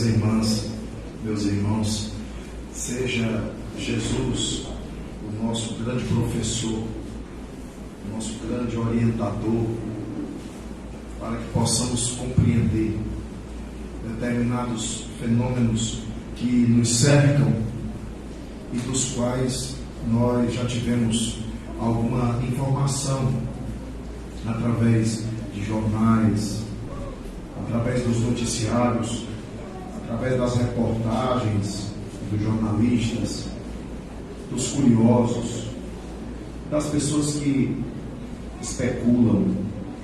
irmãs, meus irmãos, seja Jesus o nosso grande professor, o nosso grande orientador, para que possamos compreender determinados fenômenos que nos cercam e dos quais nós já tivemos alguma informação através de jornais, através dos noticiários, através das reportagens dos jornalistas, dos curiosos, das pessoas que especulam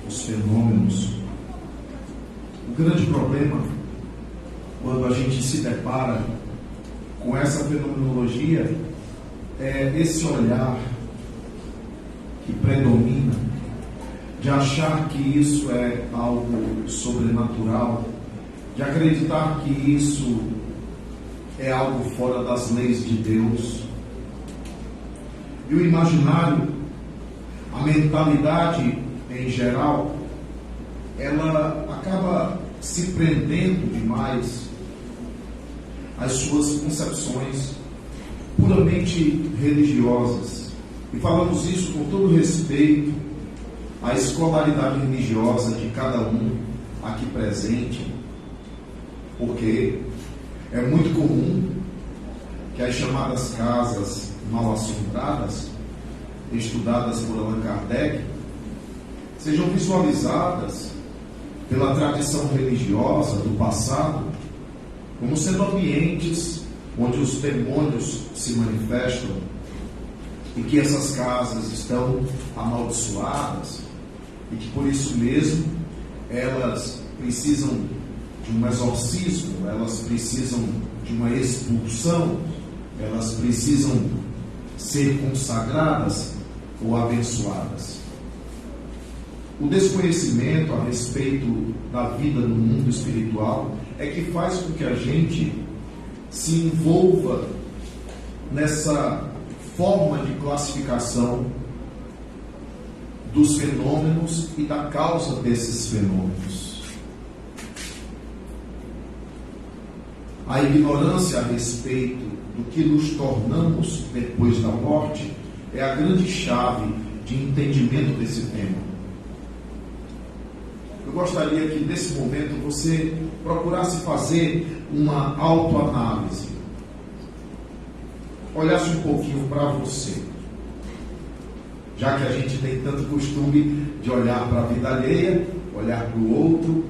os fenômenos. O grande problema, quando a gente se depara com essa fenomenologia, é esse olhar que predomina de achar que isso é algo sobrenatural, de acreditar que isso é algo fora das leis de Deus. E o imaginário, a mentalidade em geral, ela acaba se prendendo demais às suas concepções puramente religiosas. E falamos isso com todo respeito à escolaridade religiosa de cada um aqui presente, porque é muito comum que as chamadas casas mal assombradas, estudadas por Allan Kardec, sejam visualizadas pela tradição religiosa do passado como sendo ambientes onde os demônios se manifestam e que essas casas estão amaldiçoadas e que por isso mesmo elas precisam de um exorcismo, elas precisam de uma expulsão, elas precisam ser consagradas ou abençoadas. O desconhecimento a respeito da vida no mundo espiritual é que faz com que a gente se envolva nessa forma de classificação dos fenômenos e da causa desses fenômenos. A ignorância a respeito do que nos tornamos depois da morte é a grande chave de entendimento desse tema. Eu gostaria que nesse momento você procurasse fazer uma autoanálise, olhasse um pouquinho para você, já que a gente tem tanto costume de olhar para a vida alheia, olhar para o outro.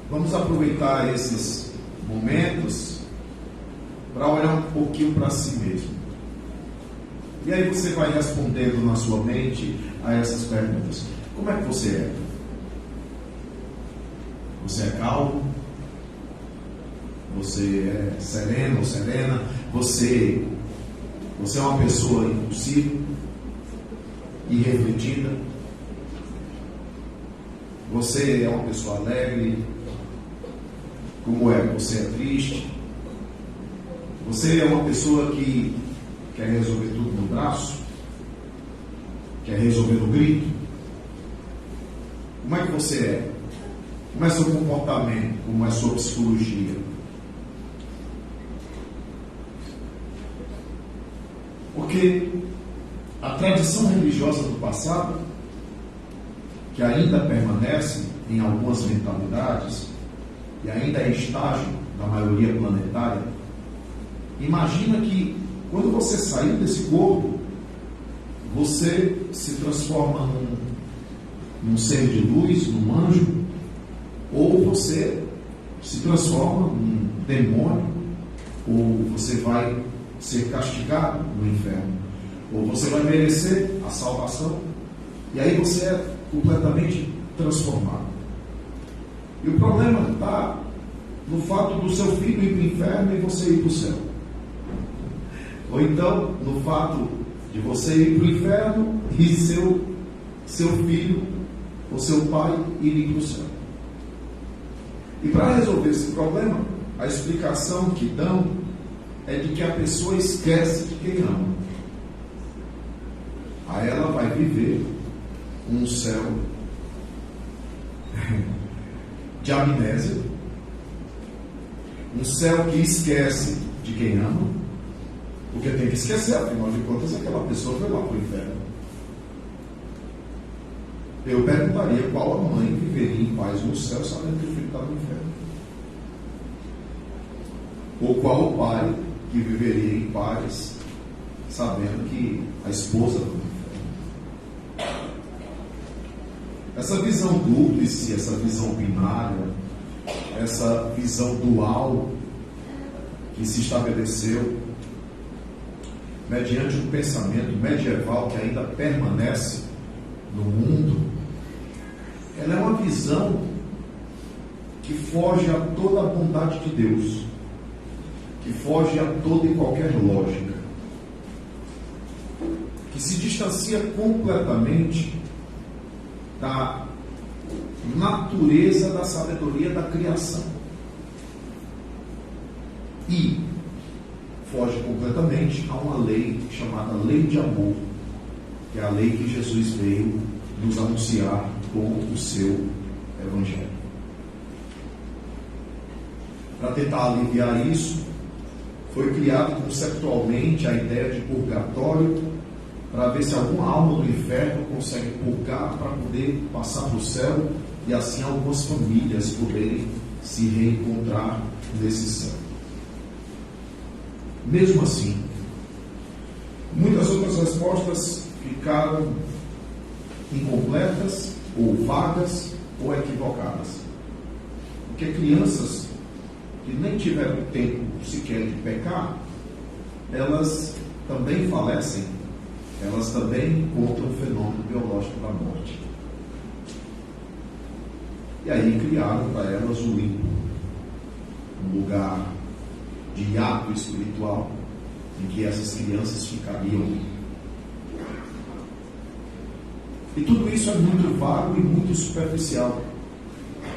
Vamos aproveitar esses momentos para olhar um pouquinho para si mesmo. E aí você vai respondendo na sua mente a essas perguntas. Como é que você é? Você é calmo? Você é sereno ou serena? Você é uma pessoa impulsiva, irrefletida? Você é uma pessoa alegre? Como é? Você é triste? Você é uma pessoa que quer resolver tudo no braço? Quer resolver no grito? Como é que você é? Como é seu comportamento? Como é sua psicologia? Porque a tradição religiosa do passado, que ainda permanece em algumas mentalidades e ainda é estágio da maioria planetária, imagina que quando você sair desse corpo, você se transforma num ser de luz, num anjo, ou você se transforma num demônio, ou você vai ser castigado no inferno, ou você vai merecer a salvação, e aí você é completamente transformado. E o problema está no fato do seu filho ir para o inferno e você ir para o céu. Ou então, no fato de você ir para o inferno e seu filho ou seu pai ir para o céu. E para resolver esse problema, a explicação que dão é de que a pessoa esquece de quem ama. Aí ela vai viver um céu de amnésia, Um céu que esquece de quem ama, porque tem que esquecer, afinal de contas, aquela pessoa foi lá para o inferno. Eu perguntaria qual a mãe viveria em paz no céu sabendo que o filho está no inferno. Ou qual o pai que viveria em paz sabendo que a esposa está no inferno. Essa visão dúplice, essa visão binária, essa visão dual que se estabeleceu mediante um pensamento medieval que ainda permanece no mundo, ela é uma visão que foge a toda a bondade de Deus, que foge a toda e qualquer lógica, que se distancia completamente da natureza da sabedoria da criação e foge completamente a uma lei chamada lei de amor, que é a lei que Jesus veio nos anunciar com o seu Evangelho. Para tentar aliviar isso, foi criado conceptualmente a ideia de purgatório, para ver se alguma alma do inferno consegue purgar para poder passar para o céu e assim algumas famílias poderem se reencontrar nesse céu. Mesmo assim, muitas outras respostas ficaram incompletas, ou vagas, ou equivocadas. Porque crianças que nem tiveram tempo sequer de pecar, elas também falecem, elas também encontram o fenômeno biológico da morte. E aí criaram para elas o limbo, um lugar de hiato espiritual, em que essas crianças ficariam. E tudo isso é muito vago e muito superficial,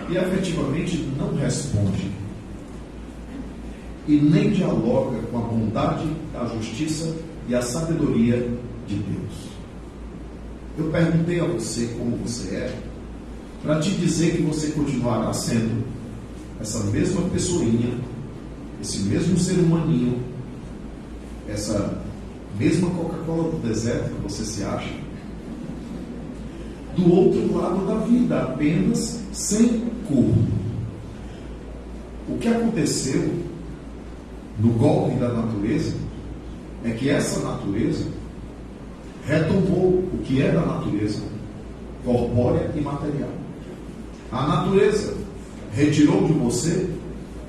e efetivamente não responde, e nem dialoga com a bondade, a justiça e a sabedoria de Deus. Eu perguntei a você como você é, para te dizer que você continuará sendo essa mesma pessoinha, esse mesmo ser humaninho, essa mesma Coca-Cola do deserto que você se acha, do outro lado da vida, apenas sem corpo. O que aconteceu no golpe da natureza é que essa natureza retomou o que é da natureza corpórea e material. A natureza retirou de você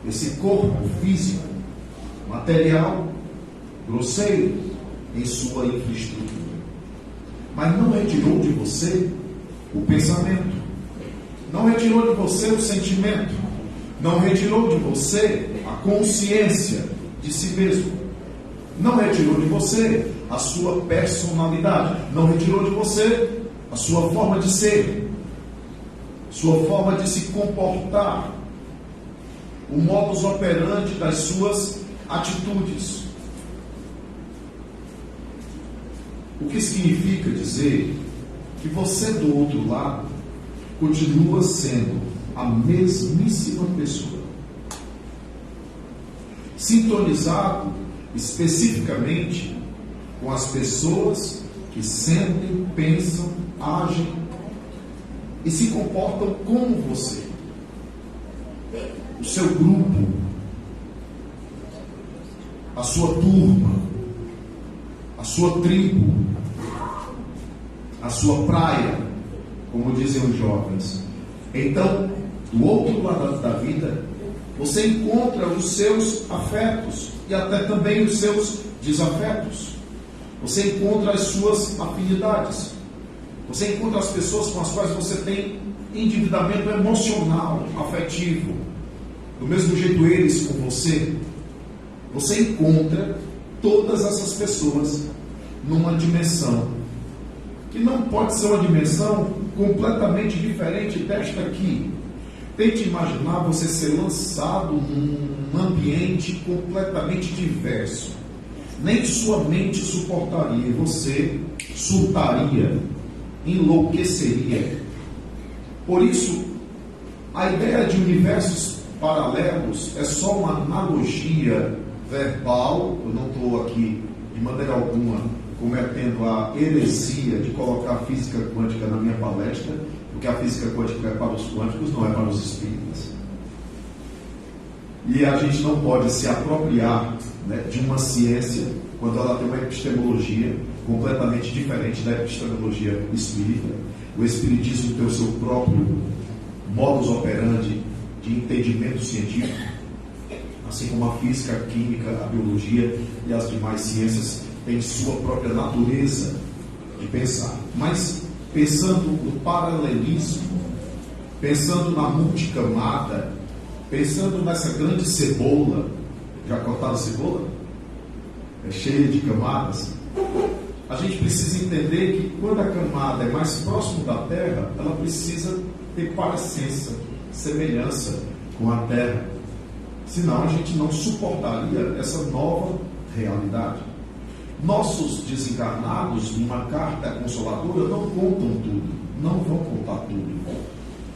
esse corpo físico, material, grosseiro em sua infraestrutura, mas não retirou de você o pensamento, não retirou de você o sentimento, não retirou de você a consciência de si mesmo, não retirou de você a sua personalidade, não retirou de você a sua forma de ser, sua forma de se comportar, o modus operandi das suas atitudes. O que significa dizer que você do outro lado continua sendo a mesmíssima pessoa, sintonizado especificamente com as pessoas que sentem, pensam, agem e se comportam como você. O seu grupo, a sua turma, a sua tribo, a sua praia, como dizem os jovens. Então, do outro lado da vida, você encontra os seus afetos e até também os seus desafetos. Você encontra as suas afinidades. Você encontra as pessoas com as quais você tem endividamento emocional, afetivo. Do mesmo jeito eles com você. Você encontra todas essas pessoas numa dimensão que não pode ser uma dimensão completamente diferente desta aqui. Tente imaginar você ser lançado num ambiente completamente diverso. Nem sua mente suportaria, e você surtaria, enlouqueceria. Por isso, a ideia de universos paralelos é só uma analogia verbal. Eu não estou aqui, de maneira alguma, cometendo a heresia de colocar a física quântica na minha palestra, porque a física quântica é para os quânticos, não é para os espíritas. E a gente não pode se apropriar, né, de uma ciência quando ela tem uma epistemologia completamente diferente da epistemologia espírita. O espiritismo tem o seu próprio modus operandi de entendimento científico, assim como a física, a química, a biologia e as demais ciências têm sua própria natureza de pensar. Mas pensando no paralelismo, pensando na multicamada, pensando nessa grande cebola, já cortaram a cebola? É cheia de camadas. A gente precisa entender que quando a camada é mais próxima da Terra, ela precisa ter parecença, semelhança com a Terra. Senão a gente não suportaria essa nova realidade. Nossos desencarnados, numa carta consoladora, não contam tudo, não vão contar tudo.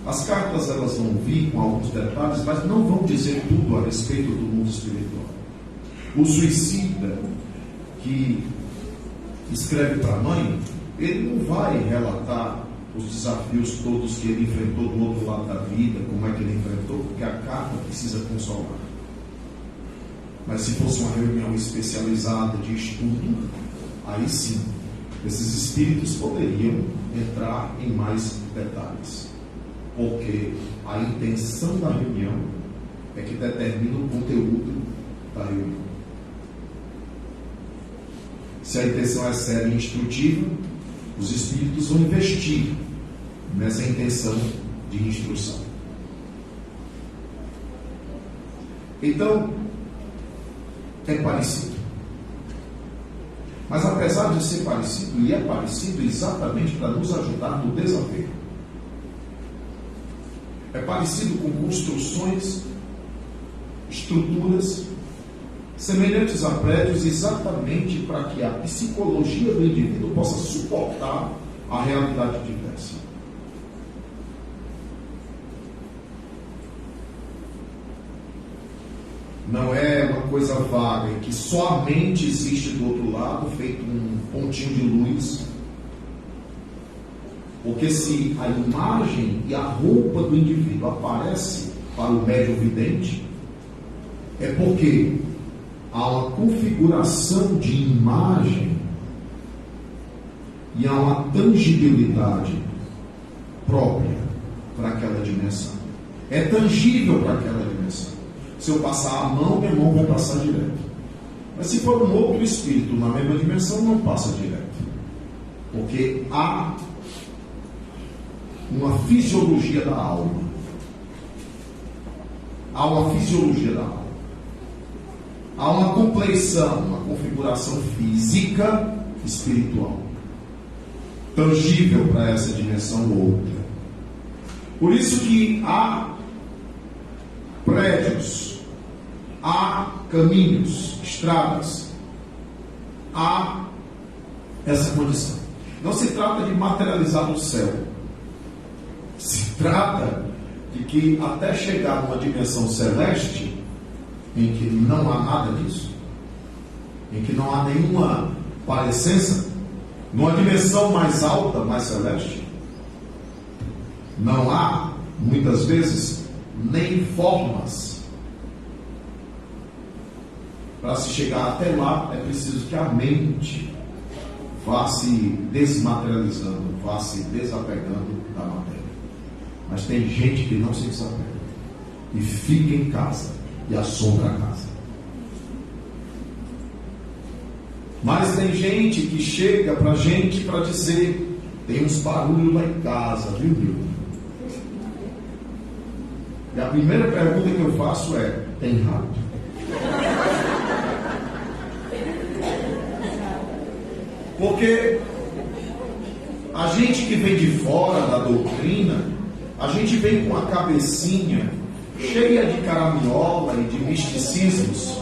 As cartas elas vão vir com alguns detalhes, mas não vão dizer tudo a respeito do mundo espiritual. O suicida que escreve para a mãe, ele não vai relatar os desafios todos que ele enfrentou do outro lado da vida, como é que ele enfrentou, porque a carta precisa consolar. Mas se fosse uma reunião especializada de estudo, aí sim, esses espíritos poderiam entrar em mais detalhes, porque a intenção da reunião é que determina o conteúdo da reunião. Se a intenção é séria e instrutiva, os espíritos vão investir nessa intenção de instrução. Então, é parecido. Mas apesar de ser parecido, e é parecido exatamente para nos ajudar no desapego. É parecido com construções, estruturas semelhantes a prédios, exatamente para que a psicologia do indivíduo possa suportar a realidade diversa. Não é uma coisa vaga em que só a mente existe do outro lado, feito um pontinho de luz. Porque se a imagem e a roupa do indivíduo aparece para o médium vidente, é porque há uma configuração de imagem e há uma tangibilidade própria para aquela dimensão. É tangível para aquela dimensão. Se eu passar a mão, minha mão vai passar direto. Mas se for um outro espírito na mesma dimensão, não passa direto. Porque há uma fisiologia da alma. Há uma fisiologia da alma. Há uma compleição, uma configuração física espiritual, tangível para essa dimensão ou outra. Por isso que há prédios, há caminhos, estradas, há essa condição. Não se trata de materializar o céu. Se trata de que até chegar numa dimensão celeste, em que não há nada disso, em que não há nenhuma parecença, numa dimensão mais alta, mais celeste, não há, muitas vezes, nem formas. Para se chegar até lá, é preciso que a mente vá se desmaterializando, vá se desapegando da matéria. Mas tem gente que não se desapega e fica em casa e assombra a casa. Mas tem gente que chega pra gente para dizer: tem uns barulhos lá em casa, viu, meu? E a primeira pergunta que eu faço é: tem rato? Porque a gente que vem de fora da doutrina, a gente vem com a cabecinha cheia de caraminhola e de misticismos,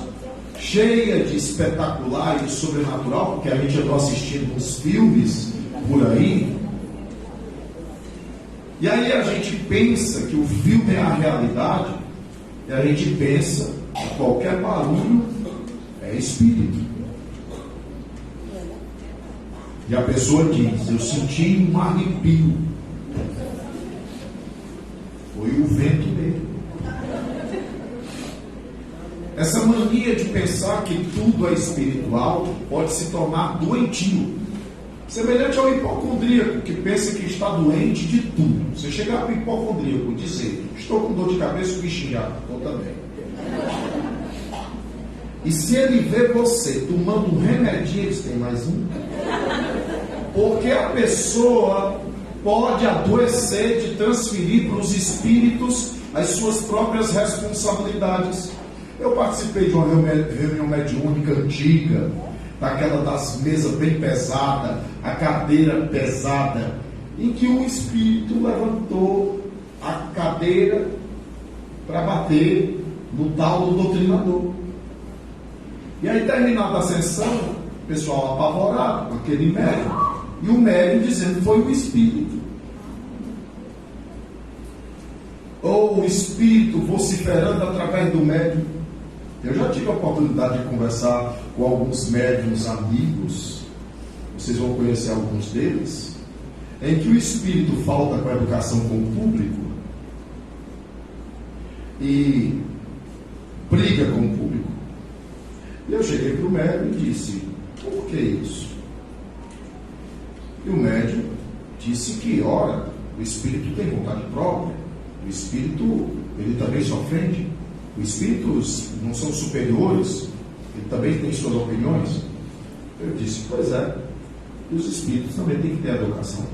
cheia de espetacular e de sobrenatural, porque a gente andou assistindo uns filmes por aí. E aí a gente pensa que o filme é a realidade, E a gente pensa que qualquer barulho é espírito. E a pessoa diz: eu senti um arrepio. Foi o vento dele. Essa mania de pensar que tudo é espiritual pode se tornar doentio. Semelhante ao hipocondríaco, que pensa que está doente de tudo. Você chegar para o hipocondríaco e dizer: estou com dor de cabeça, o bichinho já estou também. E se ele vê você tomando um remedinho, eles têm mais um. Porque a pessoa pode adoecer de transferir para os espíritos as suas próprias responsabilidades. Eu participei de uma reunião mediúnica antiga, daquela das mesas bem pesadas, a cadeira pesada, em que um espírito levantou a cadeira para bater no tal do doutrinador. E aí, terminada a sessão, o pessoal apavorado com aquele médium, e o médium dizendo que foi o espírito. Ou o espírito vociferando através do médium. Eu já tive a oportunidade de conversar com alguns médiuns amigos, vocês vão conhecer alguns deles, em que o espírito falta com a educação com o público e briga com o público. E eu cheguei para o médium e disse: por que isso? E o médium disse que, ora, o espírito tem vontade própria, o espírito, ele também se ofende. Os espíritos não são superiores, ele também tem suas opiniões. Eu disse: pois é, e os espíritos também têm que ter educação.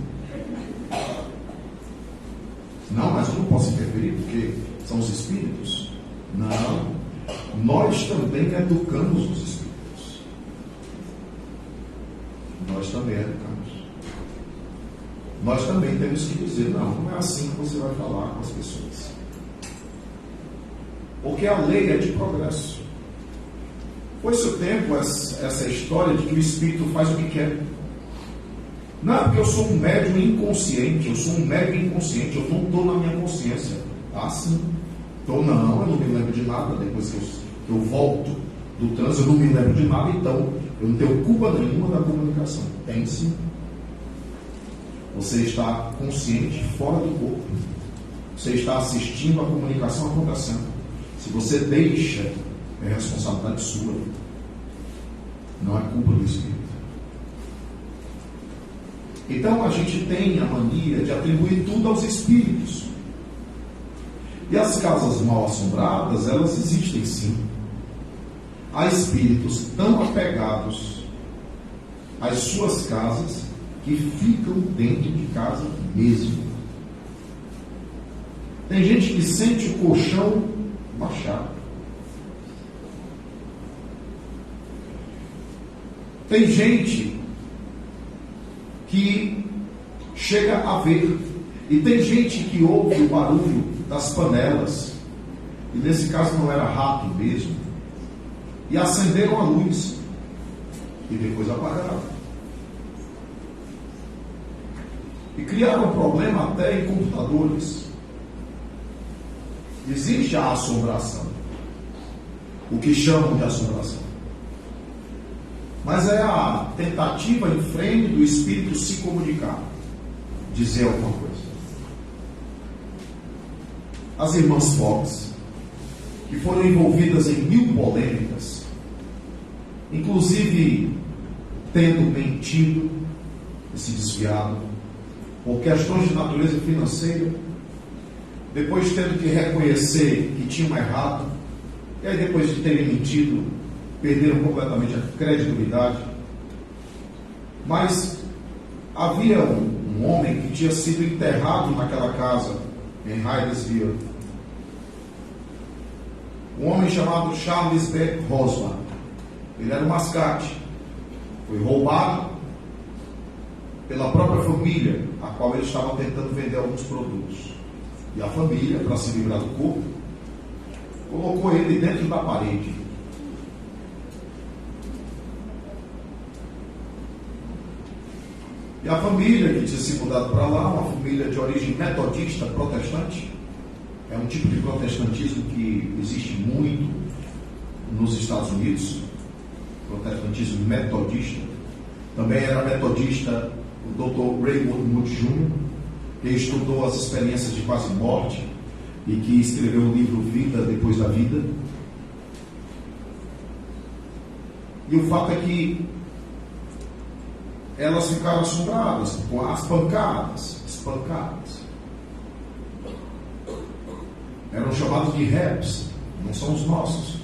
Não, mas eu não posso interferir porque são os espíritos. Não, nós também educamos os espíritos. Nós também educamos. Nós também temos que dizer: não, não é assim que você vai falar com as pessoas. Porque a lei é de progresso. Foi-se o tempo essa história de que o espírito faz o que quer. Não é porque eu sou um médium inconsciente, eu sou um médium inconsciente, eu não estou na minha consciência. Ah, sim. Então, não, eu não me lembro de nada. Depois que eu volto do trânsito, eu não me lembro de nada, então eu não tenho culpa nenhuma da comunicação. Tem sim. Você está consciente fora do corpo. Você está assistindo a comunicação acontecendo. Se você deixa, é responsabilidade sua. Não é culpa do espírito. Então a gente tem a mania de atribuir tudo aos espíritos. E as casas mal assombradas, elas existem sim. Há espíritos tão apegados às suas casas que ficam dentro de casa mesmo. Tem gente que sente o colchão baixar. Tem gente que chega a ver. E tem gente que ouve o barulho das panelas. E nesse caso não era rato mesmo. E acenderam a luz. E depois apagaram. E criaram um problema até em computadores. Existe a assombração. O que chamam de assombração. Mas é a tentativa em frente do espírito se comunicar. Dizer alguma coisa. As irmãs Fox, que foram envolvidas em 1000 polêmicas, inclusive tendo mentido e se desviado por questões de natureza financeira, depois tendo que reconhecer que tinham errado, e aí depois de terem mentido, perderam completamente a credibilidade. Mas havia um homem que tinha sido enterrado naquela casa em Hydesville, um homem chamado Charles B. Rosman. Ele era um mascate, foi roubado pela própria família, a qual ele estava tentando vender alguns produtos. E a família, para se livrar do corpo, colocou ele dentro da parede. E a família que tinha se mudado para lá, uma família de origem metodista, protestante, É um tipo de protestantismo que existe muito nos Estados Unidos, protestantismo metodista. Também era metodista o Dr. Raymond Moody Jr., que estudou as experiências de quase morte e que escreveu o livro Vida Depois da Vida. E o fato é que elas ficaram assombradas com as pancadas, espancadas. Eram chamados de raps, não são os nossos,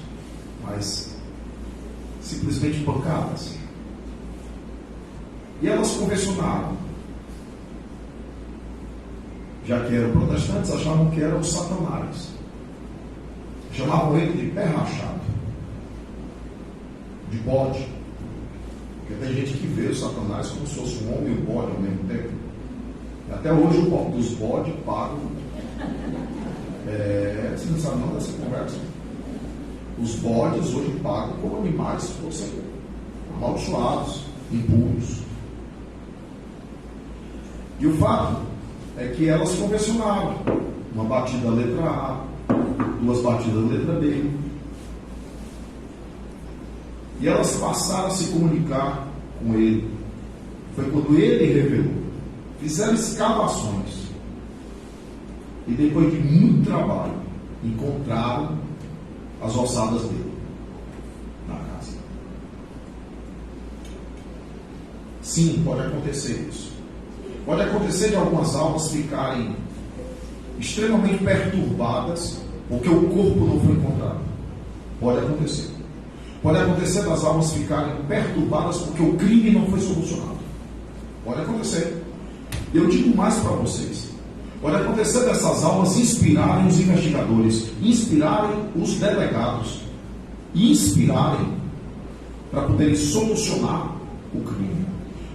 mas simplesmente pancadas. E elas convencionaram. Já que eram protestantes, achavam que eram os satanás. Chamavam ele de pé rachado, de bode. Porque tem gente que vê os satanás como se fosse um homem e um bode ao mesmo tempo. E até hoje o povo dos bodes pagam. Você não sabe não dessa conversa. Os bodes hoje pagam como animais que fossem amaldiçoados, impuros. E o fato é que elas convencionaram. Uma batida letra A, duas batidas letra B. E elas passaram a se comunicar com ele. Foi quando ele revelou. Fizeram escavações. E depois de muito trabalho, encontraram as ossadas dele na casa. Sim, pode acontecer isso. Pode acontecer de algumas almas ficarem extremamente perturbadas porque o corpo não foi encontrado. Pode acontecer. Pode acontecer das almas ficarem perturbadas porque o crime não foi solucionado. Pode acontecer. Eu digo mais para vocês. Pode acontecer dessas almas inspirarem os investigadores, inspirarem os delegados, inspirarem para poderem solucionar o crime.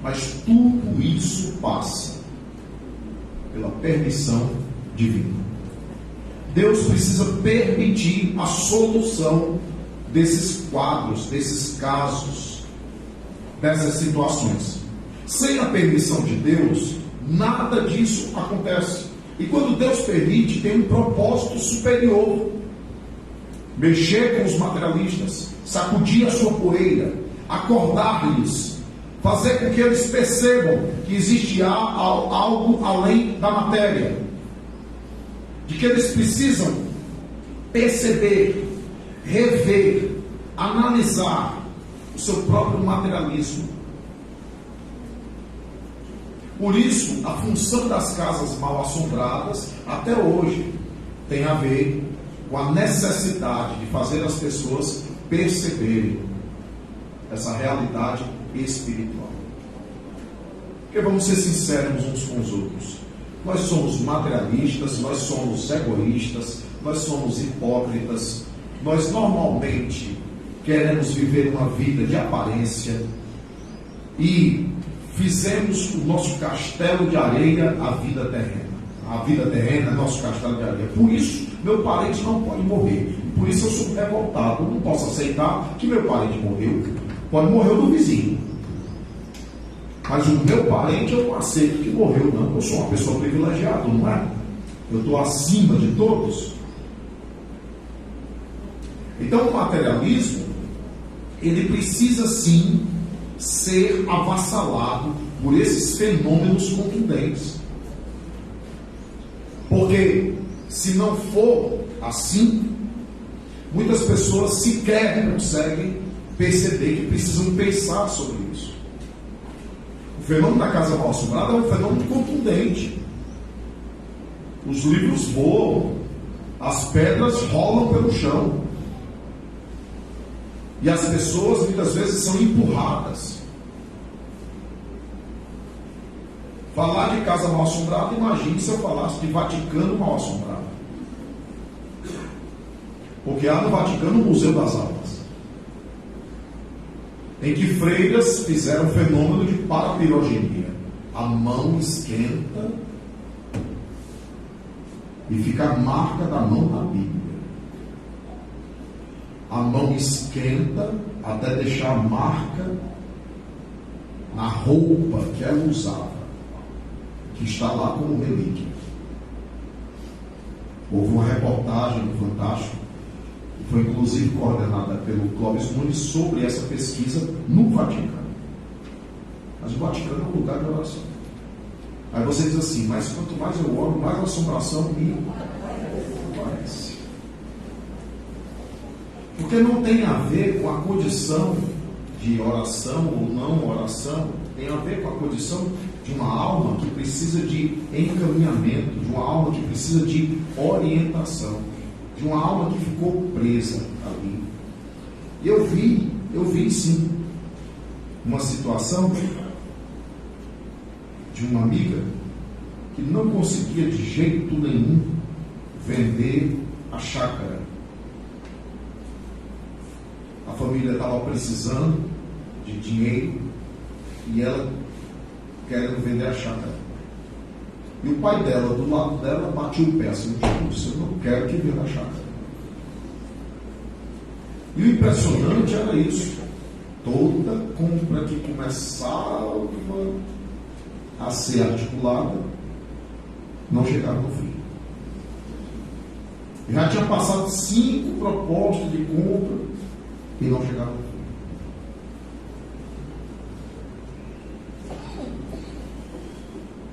Mas tudo isso passa pela permissão divina. Deus precisa permitir a solução desses quadros, desses casos, dessas situações. Sem a permissão de Deus, nada disso acontece. E quando Deus permite, tem um propósito superior. Mexer com os materialistas, sacudir a sua poeira, acordar-lhes, fazer com que eles percebam que existe algo além da matéria, de que eles precisam perceber, rever, analisar o seu próprio materialismo. Por isso, a função das casas mal assombradas, até hoje, tem a ver com a necessidade de fazer as pessoas perceberem essa realidade espiritual. Porque vamos ser sinceros uns com os outros. Nós somos materialistas, nós somos egoístas, nós somos hipócritas, nós normalmente queremos viver uma vida de aparência e fizemos o nosso castelo de areia a vida terrena. A vida terrena é nosso castelo de areia. Por isso, meu parente não pode morrer. Por isso eu sou revoltado. Eu não posso aceitar que meu parente morreu. Pode morrer o do vizinho. Mas o meu parente eu não aceito que morreu, não. Eu sou uma pessoa privilegiada, não é? Eu estou acima de todos. Então o materialismo, ele precisa sim ser avassalado por esses fenômenos contundentes. Porque se não for assim, muitas pessoas sequer conseguem perceber que precisam pensar sobre isso. O fenômeno da casa mal assombrada é um fenômeno contundente. Os livros voam, as pedras rolam pelo chão. E as pessoas muitas vezes são empurradas. Falar de casa mal assombrada, imagine se eu falasse de Vaticano mal assombrado. Porque há no Vaticano o Museu das Almas, em que freiras fizeram um fenômeno de parapirogenia. A mão esquenta e fica a marca da mão na Bíblia. A mão esquenta até deixar a marca na roupa que ela usava, que está lá como relíquia. Houve uma reportagem no Fantástico, que foi inclusive coordenada pelo Clóvis Nunes, sobre essa pesquisa no Vaticano. Mas o Vaticano é um lugar de oração. Aí você diz assim, mas quanto mais eu oro, mais a assombração me aparece. Porque não tem a ver com a condição de oração ou não oração, tem a ver com a condição de uma alma que precisa de encaminhamento, de uma alma que precisa de orientação, de uma alma que ficou presa ali. E eu vi sim, uma situação de uma amiga que não conseguia de jeito nenhum vender a chácara. A família estava precisando de dinheiro e ela querendo vender a chácara. E o pai dela, do lado dela, batiu o pé assim, eu não quero que venda a chácara. E o impressionante era isso. Toda compra que começava a ser articulada não chegava no fim. Já tinha passado 5 propostas de compra e não chegava no fim.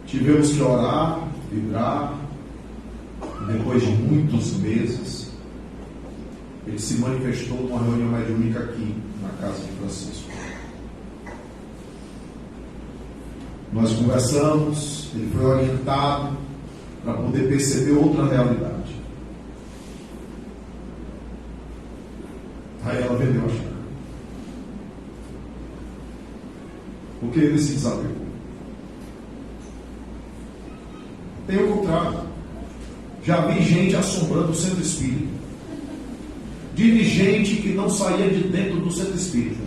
Tivemos que orar, vibrar, e depois de muitos meses, ele se manifestou numa reunião mediúnica aqui, na casa de Francisco. Nós conversamos, ele foi orientado para poder perceber outra realidade. Aí ela vendeu a chácara. Porque ele se desapegou. Tem o contrário. Já vi gente assombrando o centro espírita. Dirigente que não saía de dentro do centro espírita.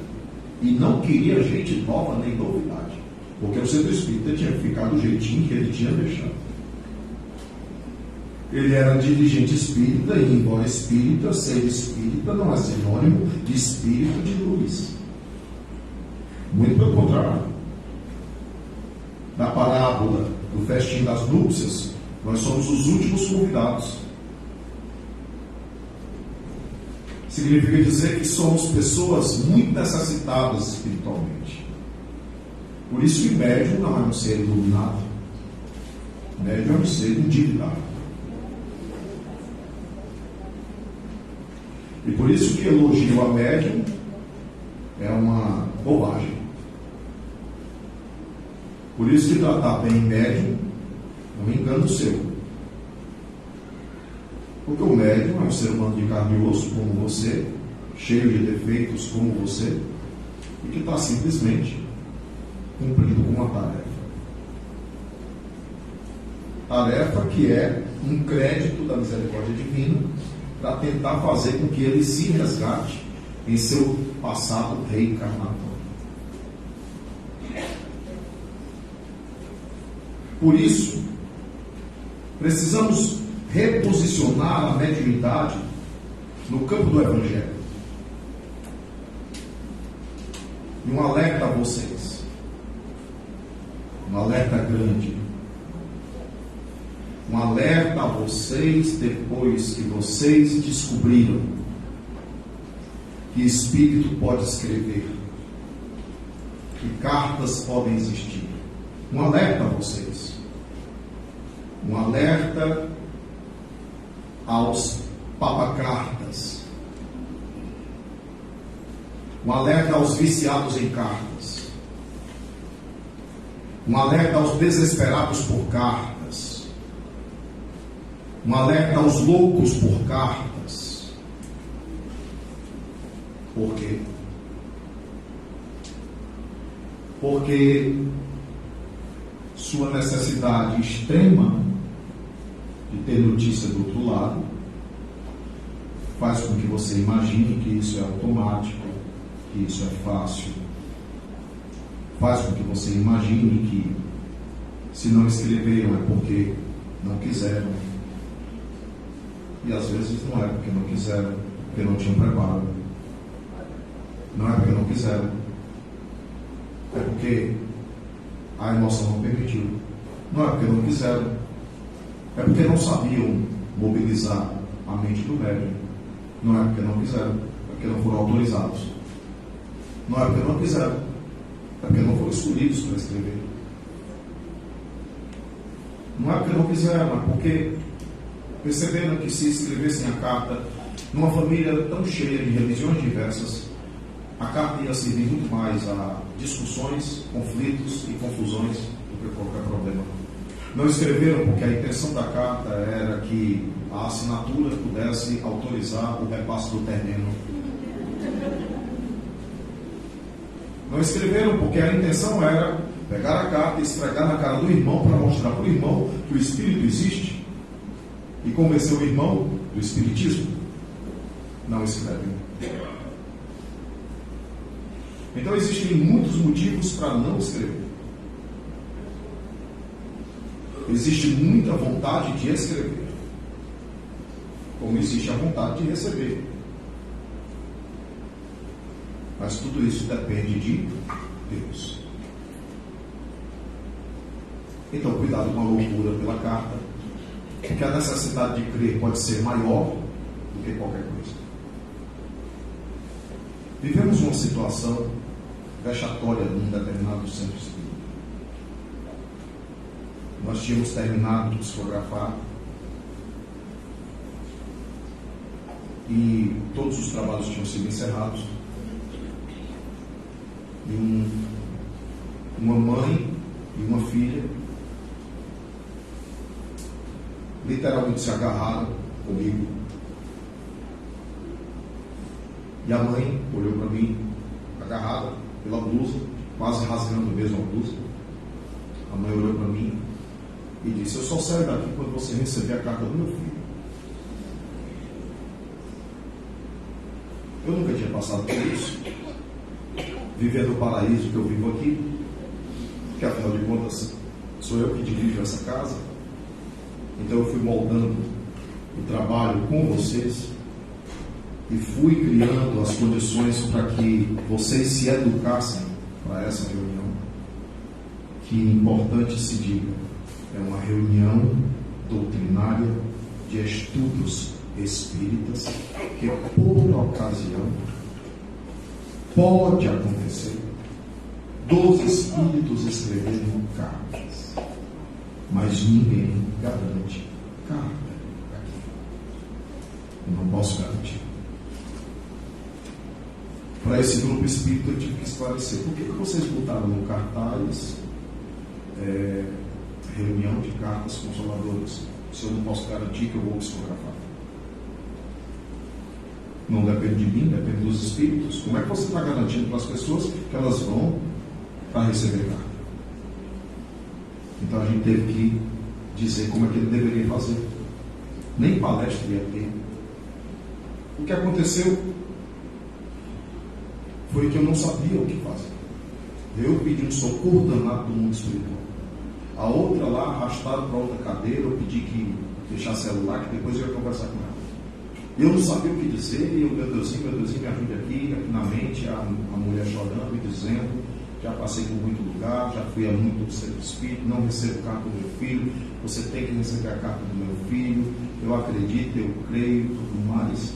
E não queria gente nova nem novidade. Porque o centro espírita tinha ficado do jeitinho que ele tinha deixado. Ele era dirigente espírita, e embora espírita, ser espírita não é sinônimo de espírito de luz. Muito pelo contrário. Na parábola do festim das núpcias, nós somos os últimos convidados. Significa dizer que somos pessoas muito necessitadas espiritualmente. Por isso que o médium não é um ser iluminado. O médium é um ser endividado. E por isso que elogio a médium é uma bobagem. Por isso que tratar bem médium é um engano seu. Porque o médium é um ser humano de carne e osso como você, cheio de defeitos como você, e que está simplesmente cumprindo com uma tarefa. Tarefa que é um crédito da misericórdia divina para tentar fazer com que ele se resgate em seu passado reencarnatório. Por isso, precisamos reposicionar a mediunidade no campo do Evangelho. E um alerta a vocês, um alerta grande, um alerta a vocês depois que vocês descobriram que espírito pode escrever, que cartas podem existir. Um alerta a vocês, um alerta aos papacartas, um alerta aos viciados em cartas, um alerta aos desesperados por cartas, um alerta aos loucos por cartas. Por quê? Porque sua necessidade extrema de ter notícia do outro lado faz com que você imagine que isso é automático, que isso é fácil, faz com que você imagine que se não escreveram é porque não quiseram, e às vezes não é porque não quiseram, porque não tinham preparo, não é porque não quiseram, é porque a emoção não permitiu, não é porque não quiseram, é porque não sabiam mobilizar a mente do médium. Não é porque não quiseram, é porque não foram autorizados. Não é porque não quiseram, é porque não foram escolhidos para escrever. Não é porque não quiseram, é porque perceberam que se escrevessem a carta numa família tão cheia de religiões diversas, a carta ia servir muito mais a discussões, conflitos e confusões do que qualquer problema. Não escreveram porque a intenção da carta era que a assinatura pudesse autorizar o repasse do terreno. Não escreveram porque a intenção era pegar a carta e esfregar na cara do irmão para mostrar para o irmão que o Espírito existe e convencer o irmão do Espiritismo. Não escrevem. Então existem muitos motivos para não escrever. Existe muita vontade de escrever, como existe a vontade de receber. Mas tudo isso depende de Deus. Então, cuidado com a loucura pela carta, porque a necessidade de crer pode ser maior do que qualquer coisa. Vivemos uma situação vexatória num determinado centro espírita. Nós tínhamos terminado de psicografar e todos os trabalhos tinham sido encerrados. E uma mãe e uma filha literalmente se agarraram comigo. E a mãe olhou para mim, agarrada pela blusa, quase rasgando mesmo a blusa. A mãe olhou para mim e disse: eu só saio daqui quando você receber a carta do meu filho. Eu nunca tinha passado por isso, vivendo o paraíso que eu vivo aqui, que afinal de contas sou eu que dirijo essa casa. Então eu fui moldando o trabalho com vocês e fui criando as condições para que vocês se educassem para essa reunião, que importante se diga, é uma reunião doutrinária de estudos espíritas, que por ocasião pode acontecer dos espíritos escreverem cartas, mas ninguém garante carta aqui. Eu não posso garantir. Para esse grupo espírita eu tive que esclarecer: por que vocês botaram no cartaz reunião de cartas consoladoras, se eu não posso garantir que eu vou psicografar? Não depende de mim, depende dos espíritos. Como é que você está garantindo para as pessoas que elas vão para receber carta? Então a gente teve que dizer como é que ele deveria fazer. Nem palestra ia ter. O que aconteceu foi que eu não sabia o que fazer. Eu pedi um socorro danado do mundo espiritual. A outra lá, arrastada para outra cadeira, eu pedi que deixasse ela lá, que depois eu ia conversar com ela. Eu não sabia o que dizer, e eu, meu Deusinho, me ajude aqui na mente, a mulher chorando e dizendo: já passei por muito lugar, já fui a muito centro espírita, não recebo carta do meu filho, você tem que receber a carta do meu filho, eu acredito, eu creio, tudo mais.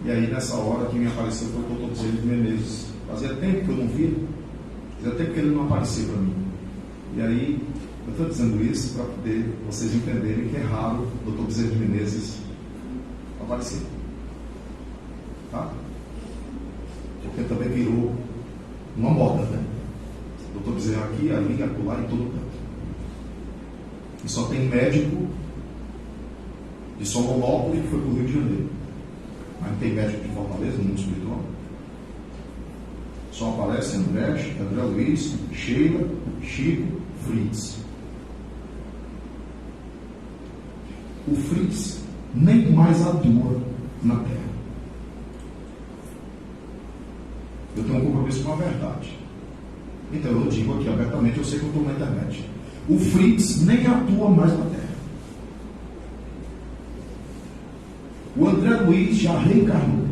E aí nessa hora que me apareceu foi o doutor Bezerra de Menezes. Fazia tempo que eu não via, fazia tempo que ele não aparecia para mim. E aí eu estou dizendo isso para poder vocês entenderem que é raro o doutor Bezerra de Menezes aparecer, tá? Porque também virou uma moda, né? Doutor Bezerra aqui, ali, acolá, em todo canto. E só tem médico de Solonópolis que foi para o Rio de Janeiro. Mas não tem médico de Fortaleza, no mundo espiritual. Só aparece André Luiz, Sheila, Chico, Fritz. O Fritz nem mais atua na Terra. Eu tenho um compromisso com a verdade. Então eu digo aqui abertamente, eu sei que eu estou na internet. O Fritz nem atua mais na Terra. O André Luiz já reencarnou.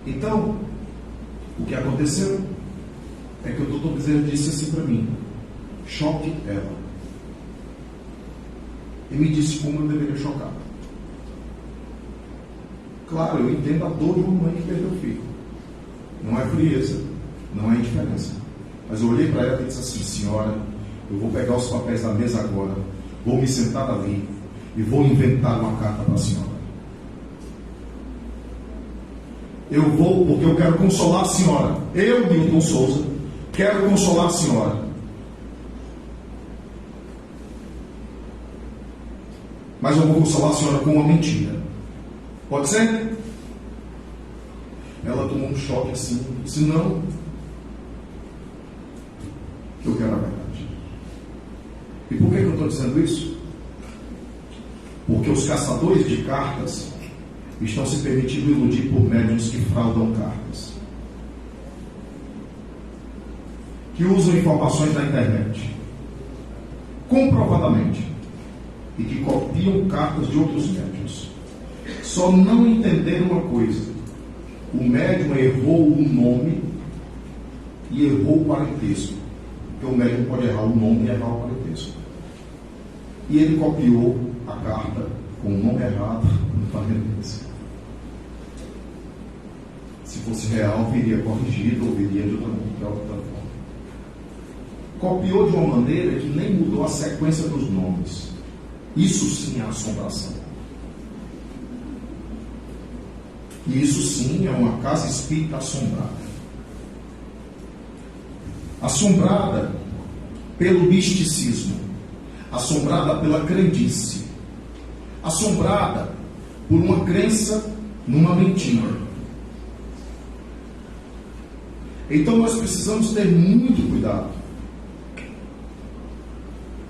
Então, o que aconteceu é que o doutor Bezerra disse assim para mim: choque ela. E me disse como eu deveria chocar. Claro, eu entendo a dor de uma mãe que perdeu o filho. Não é frieza, não é indiferença. Mas eu olhei para ela e disse assim: senhora, eu vou pegar os papéis da mesa agora, vou me sentar ali e vou inventar uma carta para a senhora. Eu vou porque eu quero consolar a senhora. Eu, Nilton Souza, quero consolar a senhora. Mas eu vou consolar a senhora com uma mentira. Pode ser? Ela tomou um choque assim. Disse: não, eu quero a verdade. E por que eu estou dizendo isso? Porque os caçadores de cartas estão se permitindo iludir por médiuns que fraudam cartas, que usam informações da internet, comprovadamente, e que copiam cartas de outros médiuns. Só não entenderam uma coisa: o médium errou o nome e errou o parentesco. Porque o médium pode errar o nome e errar o parentesco. E ele copiou a carta com o nome errado no parentesco. Se fosse real, viria corrigido ou viria de outra forma. Copiou de uma maneira que nem mudou a sequência dos nomes. Isso sim é assombração. E isso sim é uma casa espírita assombrada. Assombrada pelo misticismo, assombrada pela crendice, assombrada por uma crença numa mentira. Então nós precisamos ter muito cuidado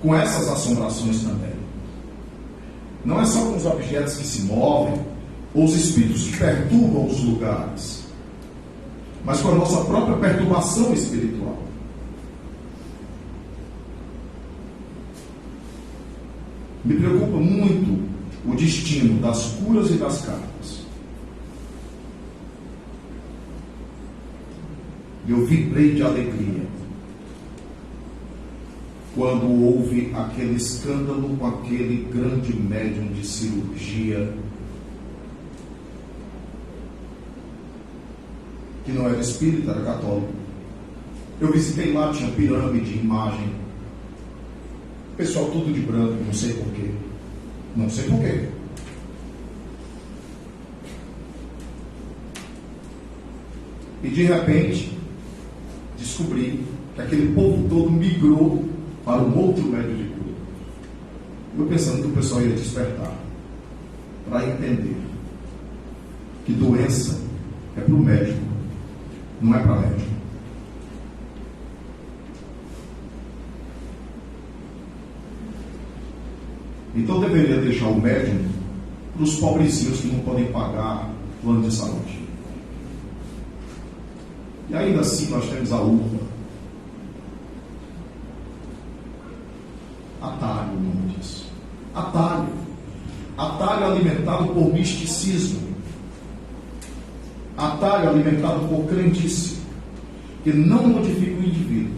com essas assombrações também. Não é só com os objetos que se movem ou os espíritos que perturbam os lugares, mas com a nossa própria perturbação espiritual. Me preocupa muito o destino das curas e das cartas. Eu vibrei de alegria quando houve aquele escândalo com aquele grande médium de cirurgia que não era espírita, era católico. Eu visitei lá, tinha pirâmide, imagem, pessoal tudo de branco, não sei porquê. Não sei porquê. E de repente descobri que aquele povo todo migrou para um outro médio de cura. Eu pensando que o pessoal ia despertar para entender que doença é para o médico, não é para médico. Então deveria deixar o médium para os pobrezinhos que não podem pagar plano de saúde. E ainda assim nós temos a UPA, atalho, o nome disso. Atalho alimentado por misticismo, atalho alimentado por crendice, que não modifica o indivíduo,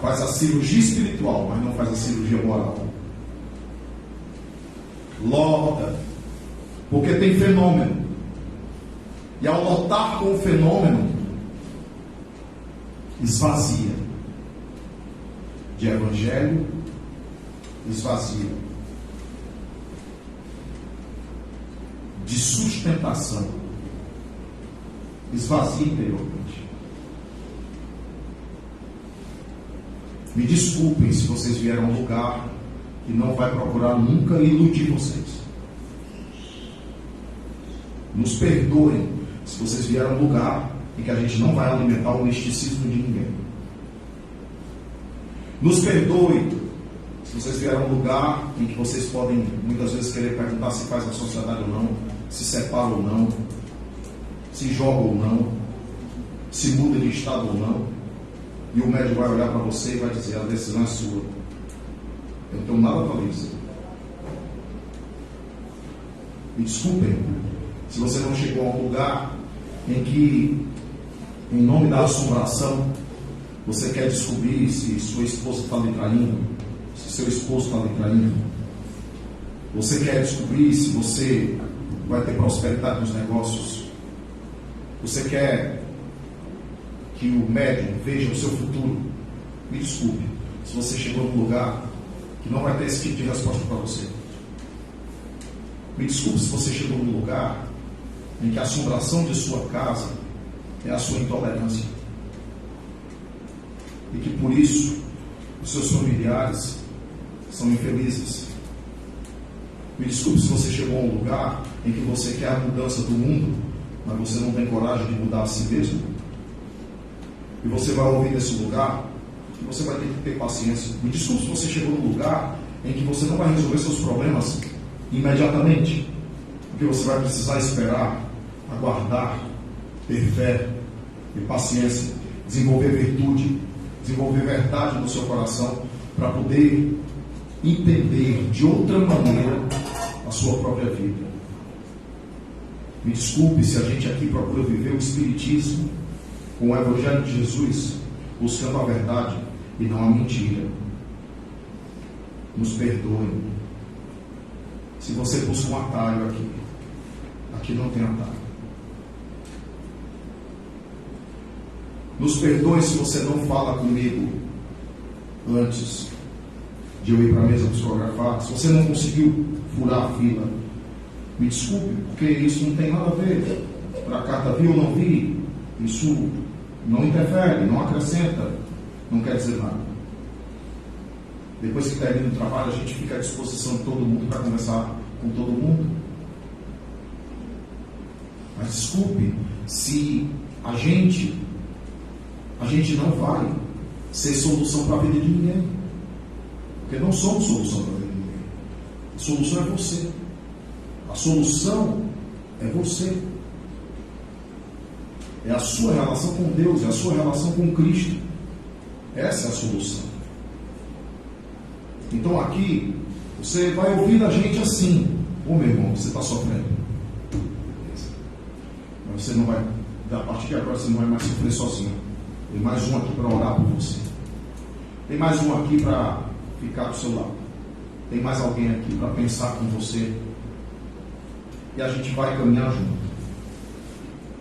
faz a cirurgia espiritual, mas não faz a cirurgia moral. Lota, porque tem fenômeno, e ao lotar com o fenômeno, esvazia de evangelho, esvazia de sustentação, esvazia interiormente. Me desculpem se vocês vieram a um lugar que não vai procurar nunca iludir vocês. Nos perdoem se vocês vieram a um lugar em que a gente não vai alimentar o misticismo de ninguém. Nos perdoe se vocês vieram a um lugar em que vocês podem muitas vezes querer perguntar se faz a sociedade ou não, se separa ou não, se joga ou não, se muda de estado ou não, e o médico vai olhar para você e vai dizer: a decisão é sua, eu não tenho nada para dizer. Me desculpem se você não chegou a um lugar em que, em nome da assombração, você quer descobrir se sua esposa está lhe traindo, se seu esposo está lhe traindo. Você quer descobrir se você vai ter prosperidade nos negócios. Você quer que o médium veja o seu futuro. Me desculpe, se você chegou num lugar que não vai ter esse tipo de resposta para você. Me desculpe se você chegou num lugar em que a assombração de sua casa é a sua intolerância. E que por isso os seus familiares são infelizes. Me desculpe se você chegou a um lugar em que você quer a mudança do mundo, mas você não tem coragem de mudar a si mesmo. E você vai ouvir nesse lugar que você vai ter que ter paciência. Me desculpe se você chegou num lugar em que você não vai resolver seus problemas imediatamente, porque você vai precisar esperar, aguardar, ter fé, ter paciência, desenvolver virtude, desenvolver verdade no seu coração, para poder entender de outra maneira a sua própria vida. Me desculpe se a gente aqui procura viver o Espiritismo com o Evangelho de Jesus, buscando a verdade e não a mentira. Nos perdoe se você busca um atalho aqui. Aqui não tem atalho. Nos perdoe se você não fala comigo antes de eu ir para a mesa psicografar. Se você não conseguiu furar a fila, me desculpe, porque isso não tem nada a ver. Para a carta vi ou não vi, isso não interfere, não acrescenta, não quer dizer nada. Depois que termina o trabalho, a gente fica à disposição de todo mundo para conversar com todo mundo. Mas desculpe se a gente não vai ser solução para a vida de ninguém. Porque não somos solução para a vida de ninguém. A solução é você. A solução é você. É a sua relação com Deus, é a sua relação com Cristo. Essa é a solução. Então aqui, você vai ouvir da gente assim: ô meu irmão, você está sofrendo. Mas você não vai, a partir de agora, você não vai mais sofrer sozinho. Tem mais um aqui para orar por você. Tem mais um aqui para ficar do seu lado. Tem mais alguém aqui para pensar com você. E a gente vai caminhar junto.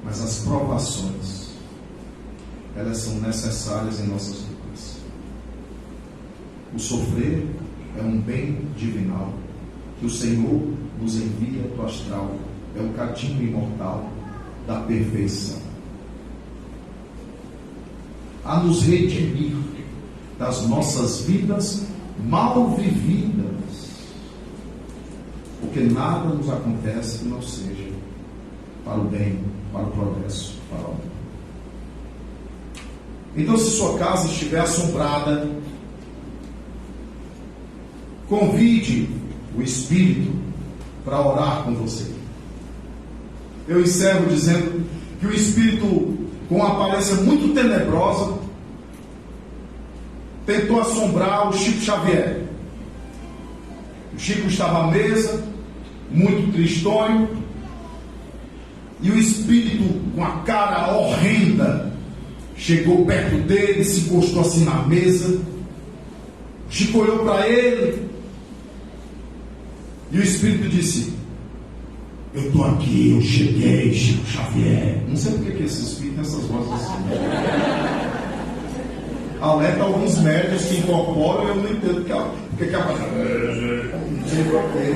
Mas as provações, elas são necessárias em nossas vidas. O sofrer é um bem divinal que o Senhor nos envia do astral. É o cadinho imortal da perfeição. A nos redimir das nossas vidas mal vividas. Porque nada nos acontece que não seja para o bem, para o progresso, para o amor. Então, se sua casa estiver assombrada, convide o Espírito para orar com você. Eu encerro dizendo que o Espírito, com uma aparência muito tenebrosa, tentou assombrar o Chico Xavier. O Chico estava à mesa, muito tristonho, e o Espírito, com a cara horrenda, chegou perto dele, se encostou assim na mesa. O Chico olhou para ele, e o Espírito disse: eu estou aqui, eu cheguei, Chico Xavier. Não sei porque que esse Espírito tem essas vozes assim. Alerta alguns médios que incorporam, eu não entendo porque que a voz. Não sei porquê.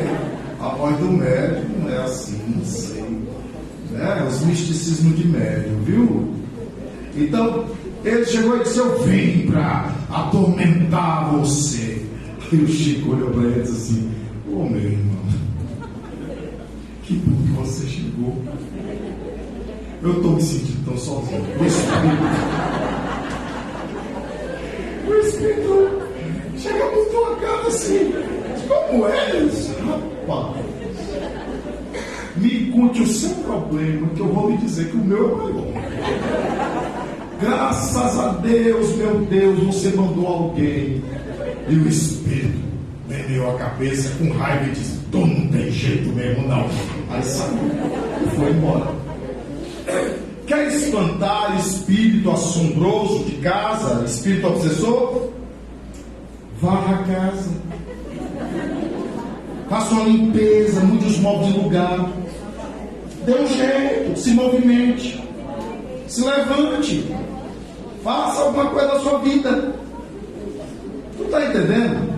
A voz do médico não é assim, não sei. Os misticismos de médium, viu? Então, ele chegou e disse: eu vim para atormentar você. E o Chico olhou para ele e disse assim: ô meu irmão, que bom que você chegou. Eu estou me sentindo tão sozinho. O Espírito chega por tua casa assim: como é isso? Rapaz, me conte o seu problema, que eu vou lhe dizer que o meu é maior. Graças a Deus, meu Deus, você mandou alguém. E o Espírito meneou a cabeça com raiva e disse: tu não tem jeito mesmo não. Aí saiu e foi embora. espantar espírito assombroso de casa, espírito obsessor, varra a casa. Faça uma limpeza, mude os móveis de lugar. Dê um jeito, se movimente. Se levante. Faça alguma coisa da sua vida. Tu está entendendo?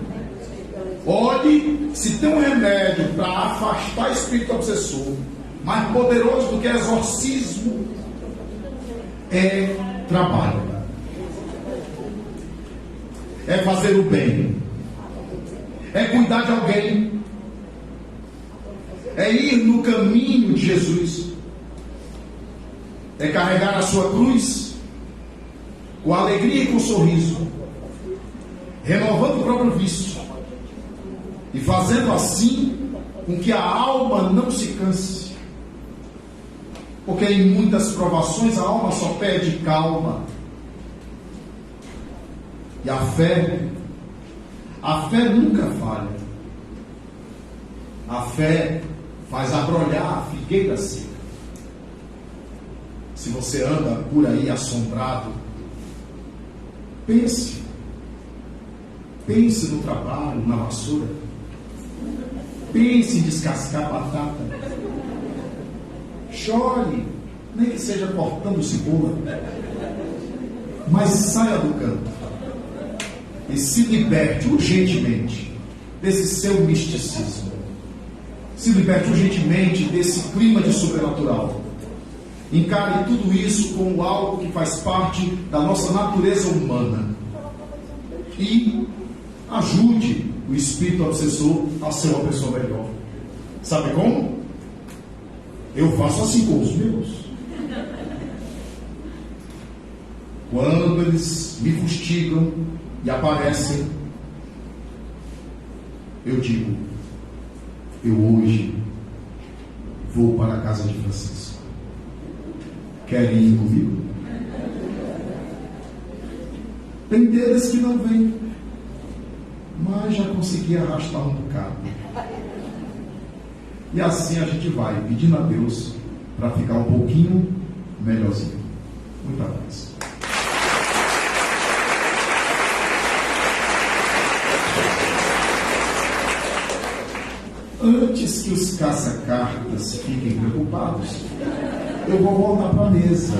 Olhe, se tem um remédio para afastar espírito obsessor, mais poderoso do que exorcismo, é trabalho. É fazer o bem. É cuidar de alguém. É ir no caminho de Jesus. É carregar a sua cruz com alegria e com sorriso, renovando o próprio vício e fazendo assim com que a alma não se canse, porque em muitas provações a alma só perde calma. E a fé nunca falha. A fé faz abrolhar a figueira seca. Se você anda por aí assombrado, pense no trabalho, na vassoura. Pense em descascar batata. Chore, nem que seja cortando cebola. Mas saia do campo e se liberte urgentemente desse seu misticismo. Se liberte urgentemente desse clima de sobrenatural. Encare tudo isso como algo que faz parte da nossa natureza humana. E ajude o espírito obsessor a ser uma pessoa melhor. Sabe como? Eu faço assim com os meus. Quando eles me fustigam e aparecem, eu digo: eu hoje vou para a casa de Francisco. Querem ir comigo? Tem deles que não vêm, mas já consegui arrastar um bocado. E assim a gente vai pedindo a Deus para ficar um pouquinho melhorzinho. Muita paz. Antes que os caça-cartas fiquem preocupados, eu vou voltar para a mesa.